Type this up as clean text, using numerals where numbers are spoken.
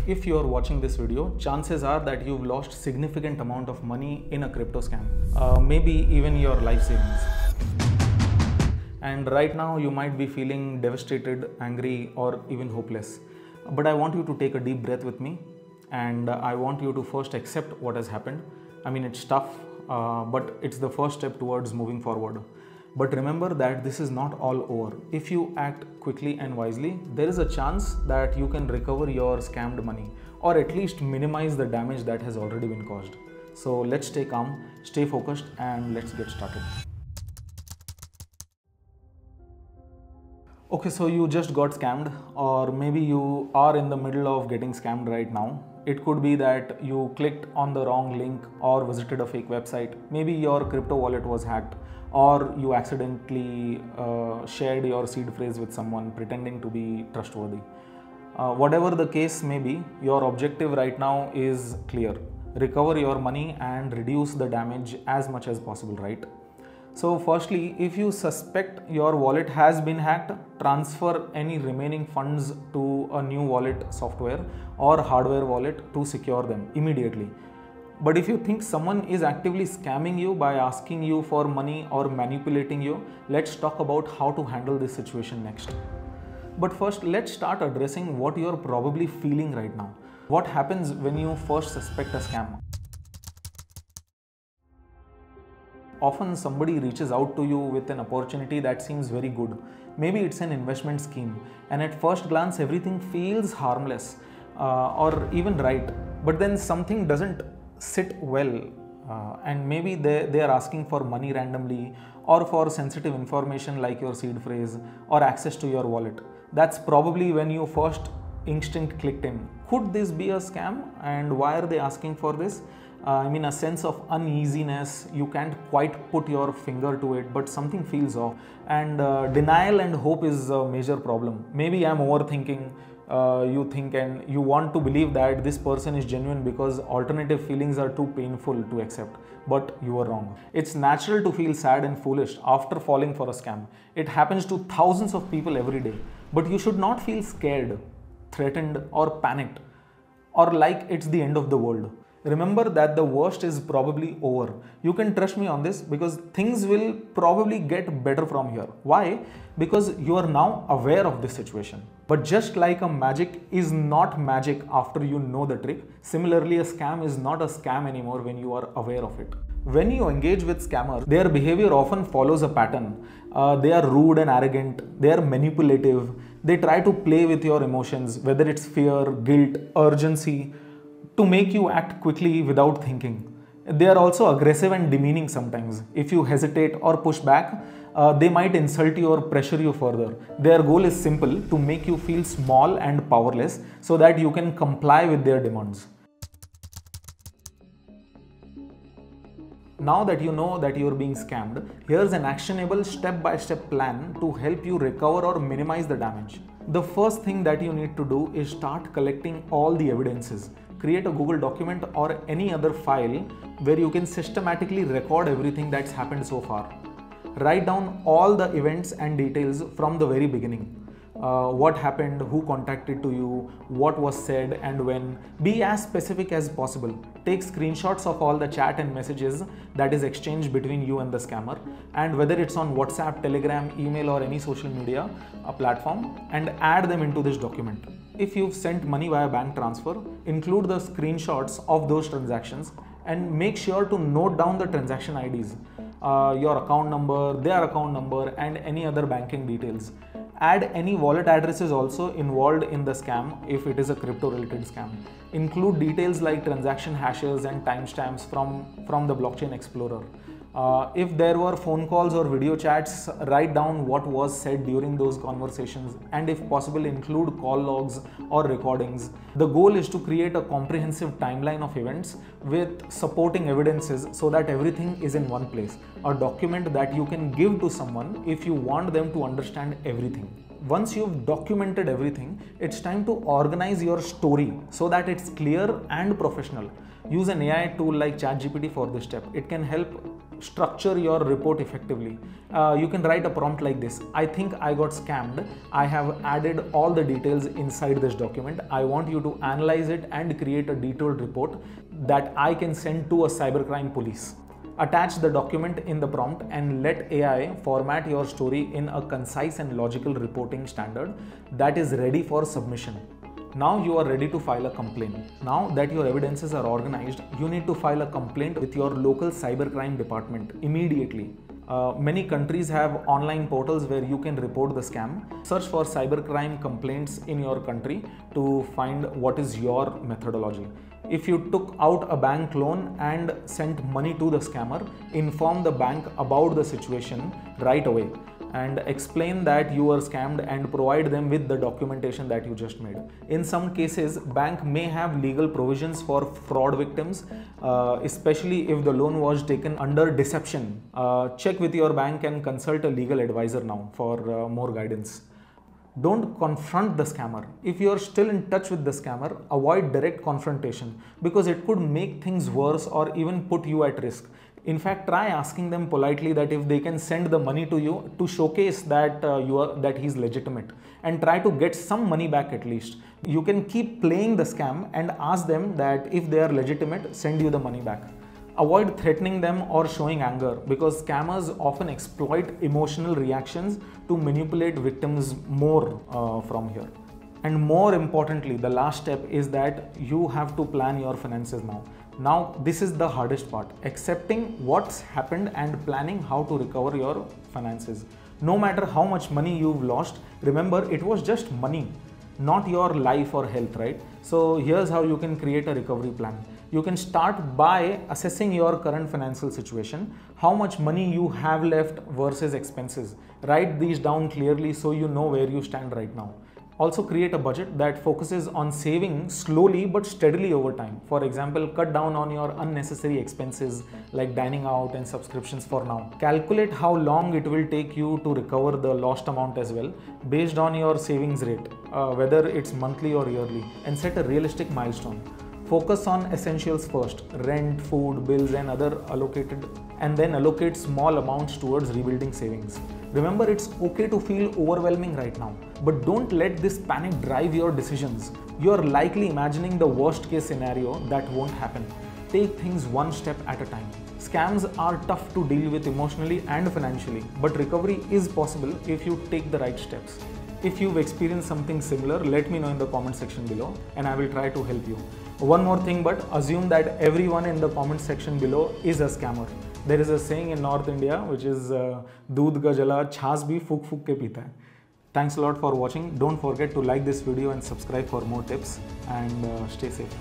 if you are watching this video, chances are that you've lost significant amount of money in a crypto scam, maybe even your life savings. And right now you might be feeling devastated, angry, or even hopeless. But I want you to take a deep breath with me, and I want you to first accept what has happened. I mean, it's tough, but it's the first step towards moving forward. But remember that this is not all over. If you act quickly and wisely, there is a chance that you can recover your scammed money, or at least minimize the damage that has already been caused. So let's stay calm, stay focused, and let's get started. Okay, so you just got scammed, or maybe you are in the middle of getting scammed right now. It could be that you clicked on the wrong link or visited a fake website. Maybe your crypto wallet was hacked, or you accidentally shared your seed phrase with someone pretending to be trustworthy. Whatever the case may be, your objective right now is clear. Recover your money and reduce the damage as much as possible, right? So firstly, if you suspect your wallet has been hacked, transfer any remaining funds to a new wallet software or hardware wallet to secure them immediately. But if you think someone is actively scamming you by asking you for money or manipulating you, let's talk about how to handle this situation next. But first, let's start addressing what you're probably feeling right now. What happens when you first suspect a scam? Often somebody reaches out to you with an opportunity that seems very good. Maybe it's an investment scheme, and at first glance everything feels harmless or even right. But then something doesn't sit well, and maybe they are asking for money randomly, or for sensitive information like your seed phrase or access to your wallet. That's probably when your first instinct clicked in. Could this be a scam, and why are they asking for this? I mean, a sense of uneasiness. You can't quite put your finger to it, but something feels off. And denial and hope is a major problem. Maybe I'm overthinking. You think and you want to believe that this person is genuine because alternative feelings are too painful to accept, but you are wrong. It's natural to feel sad and foolish after falling for a scam. It happens to thousands of people every day, but you should not feel scared, threatened, or panicked, or like it's the end of the world. Remember that the worst is probably over. You can trust me on this, because things will probably get better from here. Why? Because you are now aware of this situation. But just like a magic is not magic after you know the trick, similarly a scam is not a scam anymore when you are aware of it. When you engage with scammers, their behavior often follows a pattern. They are rude and arrogant. They are manipulative. They try to play with your emotions, whether it's fear, guilt, urgency, to make you act quickly without thinking. They are also aggressive and demeaning sometimes. If you hesitate or push back, they might insult you or pressure you further. Their goal is simple: to make you feel small and powerless so that you can comply with their demands. Now that you know that you are being scammed, here's an actionable step-by-step plan to help you recover or minimize the damage. The first thing that you need to do is start collecting all the evidences. Create a Google document or any other file where you can systematically record everything that's happened so far. Write down all the events and details from the very beginning. What happened, who contacted to you, what was said and when. Be as specific as possible. Take screenshots of all the chat and messages that is exchanged between you and the scammer, and whether it's on WhatsApp, Telegram, email, or any social media platform, and add them into this document. If you've sent money via bank transfer, include the screenshots of those transactions and make sure to note down the transaction IDs, your account number, their account number, and any other banking details. Add any wallet addresses also involved in the scam if it is a crypto related scam. Include details like transaction hashes and timestamps from the blockchain explorer. If there were phone calls or video chats, write down what was said during those conversations, and if possible include call logs or recordings. The goal is to create a comprehensive timeline of events with supporting evidences so that everything is in one place. A document that you can give to someone if you want them to understand everything. Once you've documented everything, it's time to organize your story so that it's clear and professional. Use an AI tool like ChatGPT for this step. It can help structure your report effectively. You can write a prompt like this: I think I got scammed. I have added all the details inside this document. I want you to analyze it and create a detailed report that I can send to a cybercrime police. Attach the document in the prompt and let AI format your story in a concise and logical reporting standard that is ready for submission. Now you are ready to file a complaint. Now that your evidences are organized, you need to file a complaint with your local cybercrime department immediately. Many countries have online portals where you can report the scam. Search for cybercrime complaints in your country to find what is your methodology. If you took out a bank loan and sent money to the scammer, inform the bank about the situation right away and explain that you were scammed and provide them with the documentation that you just made. In some cases, bank may have legal provisions for fraud victims, especially if the loan was taken under deception. Check with your bank and consult a legal advisor now for more guidance. Don't confront the scammer. If you are still in touch with the scammer, avoid direct confrontation because it could make things worse or even put you at risk. In fact, try asking them politely that if they can send the money to you to showcase that that he's legitimate, and try to get some money back at least. You can keep playing the scam and ask them that if they are legitimate, send you the money back. Avoid threatening them or showing anger because scammers often exploit emotional reactions to manipulate victims more from here. And more importantly, the last step is that you have to plan your finances now. Now, this is the hardest part, accepting what's happened and planning how to recover your finances. No matter how much money you've lost, remember it was just money, not your life or health, right? So here's how you can create a recovery plan. You can start by assessing your current financial situation, how much money you have left versus expenses. Write these down clearly so you know where you stand right now. Also create a budget that focuses on saving slowly but steadily over time. For example, cut down on your unnecessary expenses like dining out and subscriptions for now. Calculate how long it will take you to recover the lost amount as well, based on your savings rate, whether it's monthly or yearly, and set a realistic milestone. Focus on essentials first, rent, food, bills and other allocated, and then allocate small amounts towards rebuilding savings. Remember, it's okay to feel overwhelming right now, but don't let this panic drive your decisions. You're likely imagining the worst case scenario that won't happen. Take things one step at a time. Scams are tough to deal with emotionally and financially, but recovery is possible if you take the right steps. If you've experienced something similar, let me know in the comment section below and I will try to help you. One more thing, but assume that everyone in the comment section below is a scammer. There is a saying in North India which is "Doodh ka jala chhas bhi fuk fuk ke peeta hai." Thanks a lot for watching. Don't forget to like this video and subscribe for more tips, and stay safe.